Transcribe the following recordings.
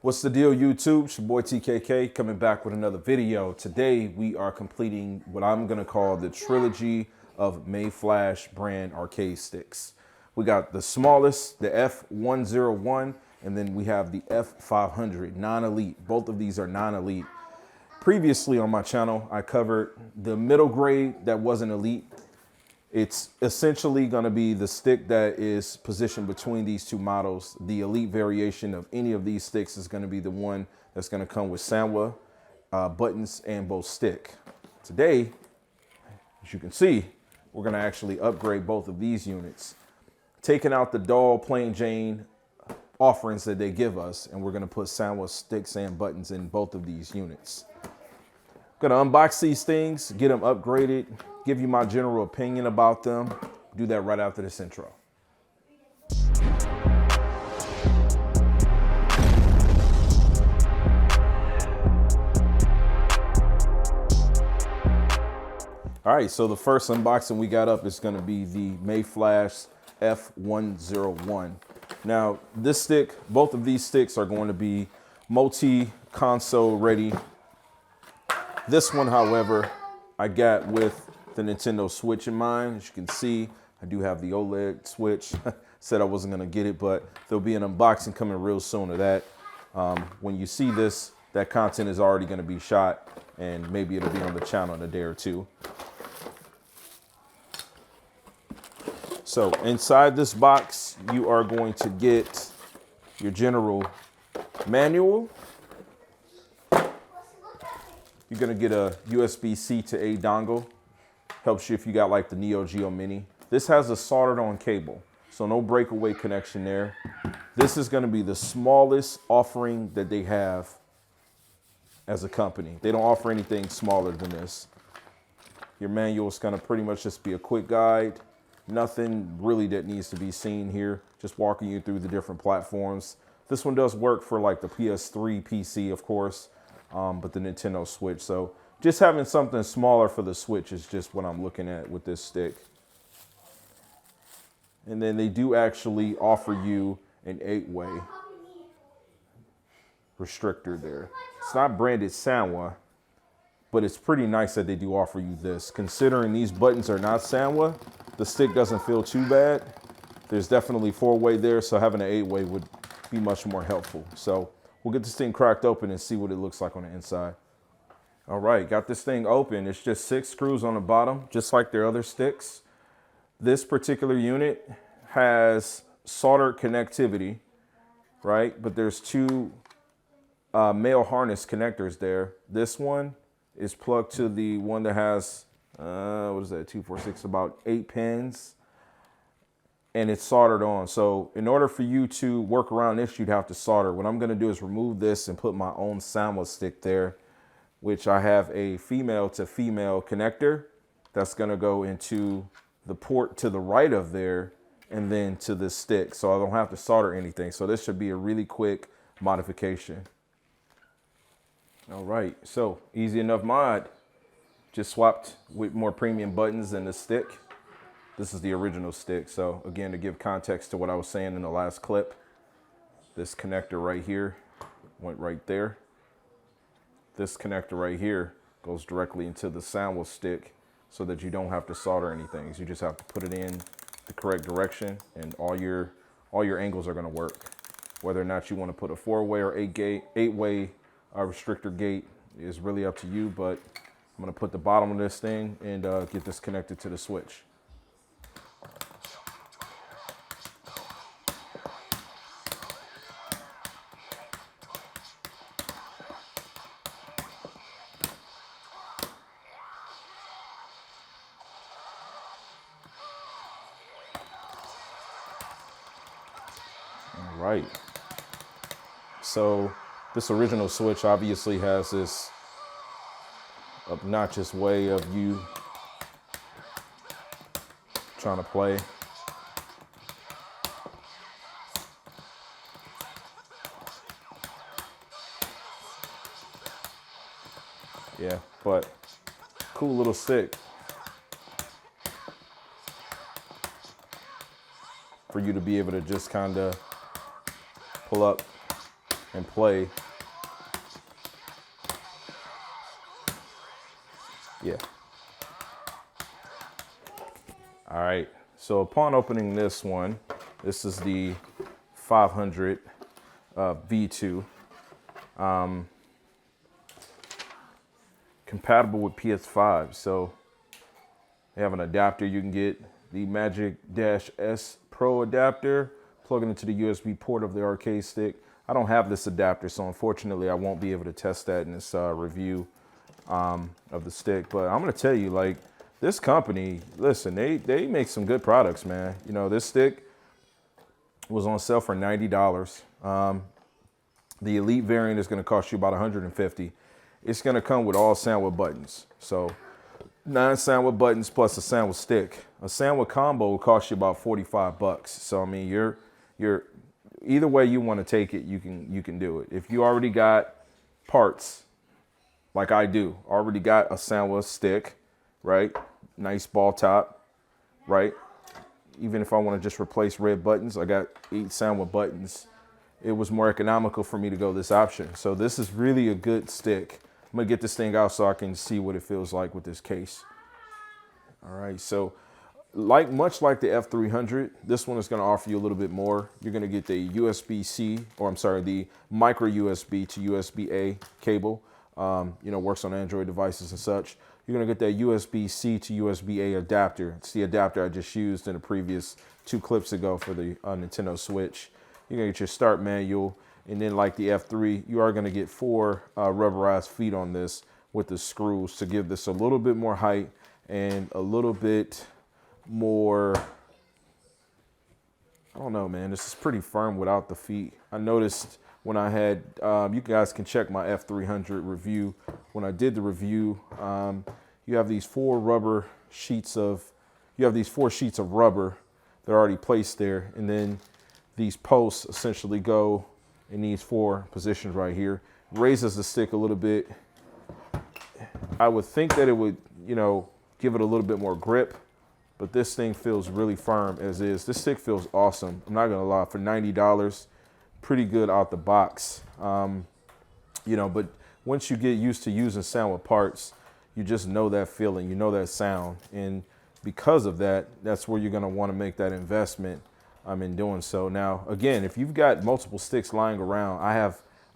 What's the deal, YouTube? It's your boy TKK coming back with another video. Today we are completing what I'm gonna call the trilogy of MayFlash brand arcade sticks. We got the smallest, the F101, and then we have the F500, non-elite. Both of these are non-elite. Previously on my channel, I covered the middle grade that wasn't elite. It's essentially going to be the stick that is positioned between these two models. The elite variation of any of these sticks is going to be the one that's going to come with Sanwa buttons and both stick. Today, as you can see, we're going to actually upgrade both of these units, taking out the dull plain Jane offerings that they give us, and we're going to put Sanwa sticks and buttons in both of these units. Gonna unbox these things, get them upgraded, give you my general opinion about them. Do that right after this intro. All right, so the first unboxing we got up is gonna be the MayFlash F101. Now, this stick, both of these sticks are going to be multi-console ready. This one, however, I got with the Nintendo Switch in mind. As you can see, I do have the OLED Switch. Said I wasn't gonna get it, but there'll be an unboxing coming real soon of that. When you see this, that content is already gonna be shot, and maybe it'll be on the channel in a day or two. So inside this box, you are going to get your general manual. You're gonna get a USB-C to A dongle. Helps you if you got like the Neo Geo Mini. This has a soldered on cable, so no breakaway connection there. This is gonna be the smallest offering that they have as a company. They don't offer anything smaller than this. Your manual is gonna pretty much just be a quick guide. Nothing really that needs to be seen here. Just walking you through the different platforms. This one does work for like the PS3 PC, of course. But the Nintendo Switch. So just having something smaller for the Switch is just what I'm looking at with this stick. And then they do actually offer you an 8-way restrictor there. It's not branded Sanwa, but it's pretty nice that they do offer you this. Considering these buttons are not Sanwa, the stick doesn't feel too bad. There's definitely 4-way there, so having an 8-way would be much more helpful. So we'll get this thing cracked open and see what it looks like on the inside. All right, got this thing open. It's just 6 screws on the bottom, just like their other sticks. This particular unit has soldered connectivity, right? But there's 2 male harness connectors there. This one is plugged to the one that has, what is that, 2, 4, 6, about 8 pins. And it's soldered on. So in order for you to work around this, you'd have to solder. What I'm gonna do is remove this and put my own Sanwa stick there, which I have a female to female connector that's gonna go into the port to the right of there and then to this stick. So I don't have to solder anything. So this should be a really quick modification. All right, so easy enough mod. Just swapped with more premium buttons in the stick. This is the original stick. So again, to give context to what I was saying in the last clip, this connector right here went right there. This connector right here goes directly into the Sanwa stick so that you don't have to solder anything. You just have to put it in the correct direction and all your angles are gonna work. Whether or not you wanna put a 4-way or 8-way restrictor gate is really up to you, but I'm gonna put the bottom of this thing and get this connected to the Switch. Right. So this original Switch obviously has this obnoxious way of you trying to play. Yeah, but cool little stick. For you to be able to just kind of pull up and play. Yeah. All right. So upon opening this one, this is the 500 V2. Compatible with PS5. So they have an adapter you can get, the Magic-S Pro adapter, plug it into the USB port of the arcade stick. I don't have this adapter, so unfortunately I won't be able to test that in this review of the stick. But I'm gonna tell you, like, this company, listen, they make some good products, man. You know, this stick was on sale for $90. The Elite variant is gonna cost you about $150. It's gonna come with all sandwich buttons. So 9 sandwich buttons plus a sandwich stick. A sandwich combo will cost you about $45. So I mean, you're either way you want to take it, you can do it. If you already got parts, like I do, already got a sandwich stick, right? Nice ball top, right? Even if I want to just replace red buttons, I got 8 sandwich buttons. It was more economical for me to go this option. So this is really a good stick. I'm gonna get this thing out so I can see what it feels like with this case. All right, so much like the F300, this one is gonna offer you a little bit more. You're gonna get the USB-C, or I'm sorry, the micro USB to USB-A cable. You know, works on Android devices and such. You're gonna get that USB-C to USB-A adapter. It's the adapter I just used in the previous 2 clips ago for the Nintendo Switch. You're gonna get your start manual. And then like the F3, you are gonna get 4 rubberized feet on this with the screws to give this a little bit more height and a little bit more, I don't know, man, this is pretty firm without the feet. I noticed when I had, you guys can check my F300 review. When I did the review, you have these 4 sheets of rubber that are already placed there. And then these posts essentially go in these 4 positions right here. Raises the stick a little bit. I would think that it would, you know, give it a little bit more grip, but this thing feels really firm as is. This stick feels awesome. I'm not gonna lie, for $90, pretty good out the box. You know, but once you get used to using sandwich parts, you just know that feeling, you know that sound. And because of that, that's where you're gonna wanna make that investment in doing so. Now, again, if you've got multiple sticks lying around,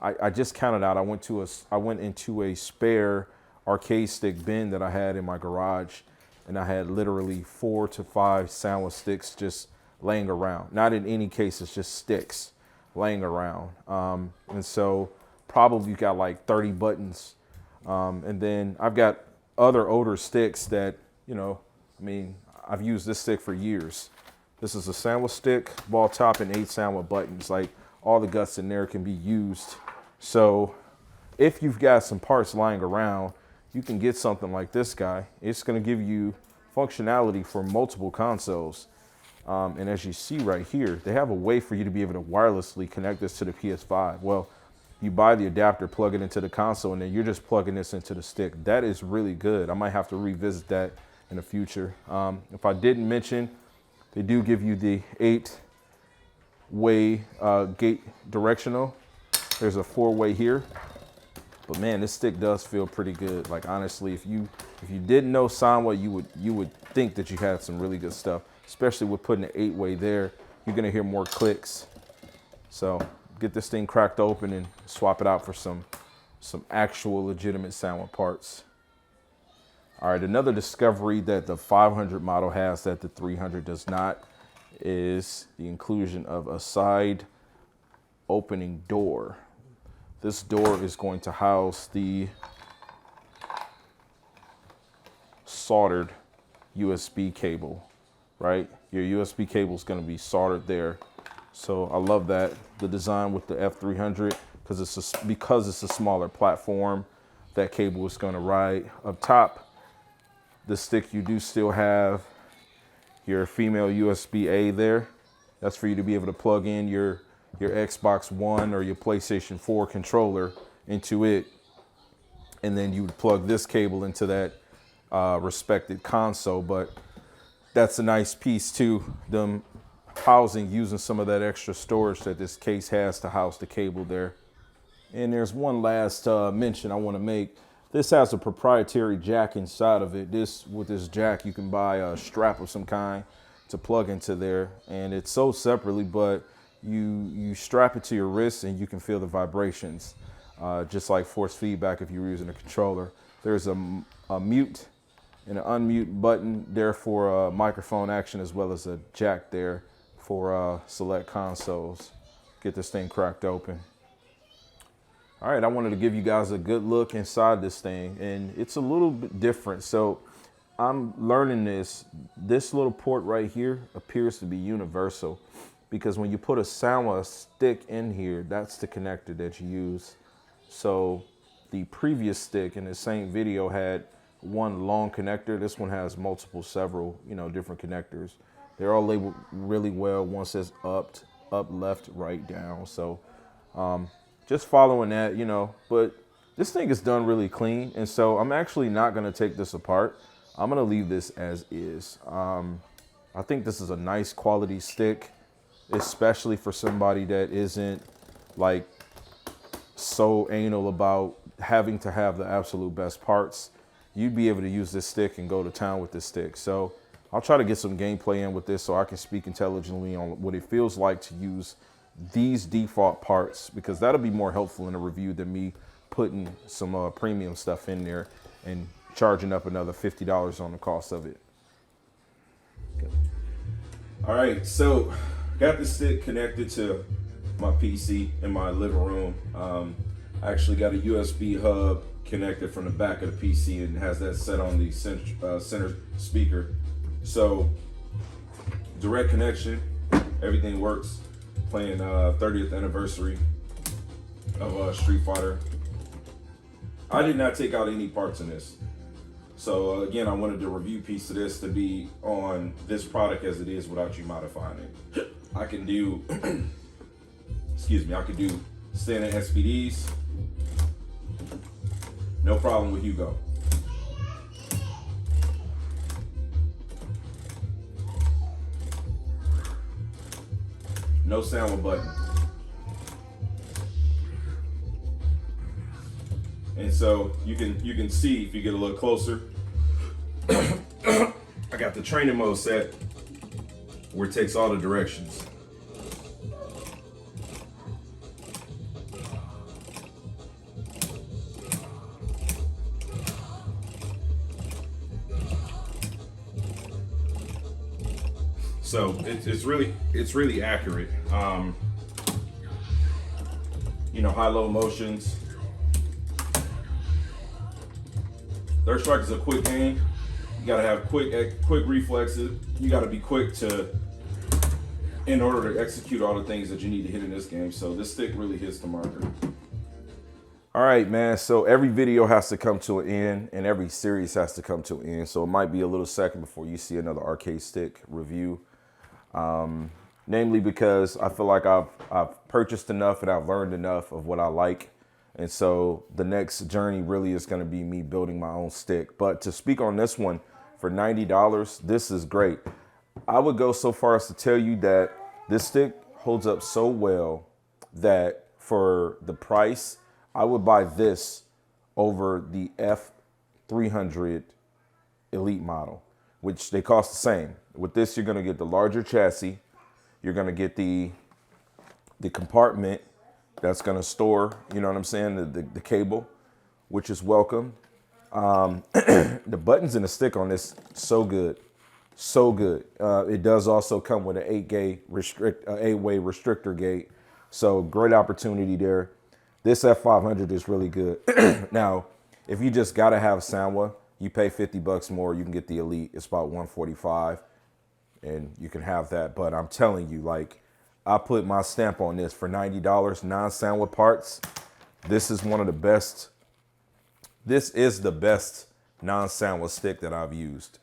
I just counted out. I went into a spare arcade stick bin that I had in my garage, and I had literally 4 to 5 sandwich sticks just laying around. Not in any cases, just sticks laying around. And so probably got like 30 buttons. And then I've got other older sticks that, you know, I mean, I've used this stick for years. This is a sandwich stick, ball top, and 8 sandwich buttons. Like, all the guts in there can be used. So if you've got some parts lying around, you can get something like this guy. It's gonna give you functionality for multiple consoles. And as you see right here, they have a way for you to be able to wirelessly connect this to the PS5. Well, you buy the adapter, plug it into the console, and then you're just plugging this into the stick. That is really good. I might have to revisit that in the future. If I didn't mention, they do give you the 8-way gate directional. There's a 4-way here. But man, this stick does feel pretty good. Like, honestly, if you didn't know Sanwa, you would think that you had some really good stuff, especially with putting an 8-way there. You're gonna hear more clicks. So get this thing cracked open and swap it out for some actual legitimate Sanwa parts. All right, another discovery that the 500 model has that the 300 does not is the inclusion of a side opening door. This door is going to house the soldered USB cable, right? Your USB cable is going to be soldered there. So I love that. The design with the F300, because it's a smaller platform, that cable is going to ride up top. The stick, you do still have your female USB-A there. That's for you to be able to plug in your Xbox One or your PlayStation 4 controller into it. And then you would plug this cable into that respected console. But that's a nice piece too, using some of that extra storage that this case has to house the cable there. And there's one last mention I want to make. This has a proprietary jack inside of it. With this jack, you can buy a strap of some kind to plug into there, and it's sold separately, but you strap it to your wrist and you can feel the vibrations, just like force feedback if you were using a controller. There's a mute and an unmute button there for microphone action, as well as a jack there for select consoles. Get this thing cracked open. All right, I wanted to give you guys a good look inside this thing, and it's a little bit different. So I'm learning this. This little port right here appears to be universal, because when you put a sound stick in here, that's the connector that you use. So the previous stick in the same video had one long connector. This one has several, different connectors. They're all labeled really well. One says up, left, right, down. So just following that, but this thing is done really clean. And so I'm actually not going to take this apart. I'm going to leave this as is. I think this is a nice quality stick, especially for somebody that isn't like so anal about having to have the absolute best parts. You'd be able to use this stick and go to town with this stick. So I'll try to get some gameplay in with this so I can speak intelligently on what it feels like to use these default parts, because that'll be more helpful in a review than me putting some premium stuff in there and charging up another $50 on the cost of it. Okay. All right, so got the stick connected to my PC in my living room. I actually got a USB hub connected from the back of the PC and has that set on the center speaker. So direct connection, everything works. Playing 30th anniversary of Street Fighter. I did not take out any parts in this. So again, I wanted the review piece of this to be on this product as it is without you modifying it. I can do, I can do standard SPDs. No problem with Hugo. No sound button. And so you can see if you get a little closer. I got the training mode set where it takes all the directions. So it's really accurate. High-low motions. Third Strike is a quick game. You gotta have quick reflexes. You gotta be quick in order to execute all the things that you need to hit in this game. So this stick really hits the marker. All right, man. So every video has to come to an end, and every series has to come to an end. So it might be a little second before you see another arcade stick review. Namely because I feel like I've purchased enough and I've learned enough of what I like. And so the next journey really is going to be me building my own stick. But to speak on this one for $90, this is great. I would go so far as to tell you that this stick holds up so well that for the price, I would buy this over the F300 Elite model, which they cost the same. With this, you're going to get the larger chassis. You're going to get the compartment that's going to store, the cable, which is welcome. The buttons and the stick on this, so good. So good. It does also come with an 8-way restrictor gate. So great opportunity there. This F500 is really good. Now, if you just got to have Soundwa, you pay $50 more, you can get the Elite. It's about $145, and you can have that. But I'm telling you, like, I put my stamp on this for $90, non-Soundwa parts. This is one of the best. This is the best non-Soundwa stick that I've used.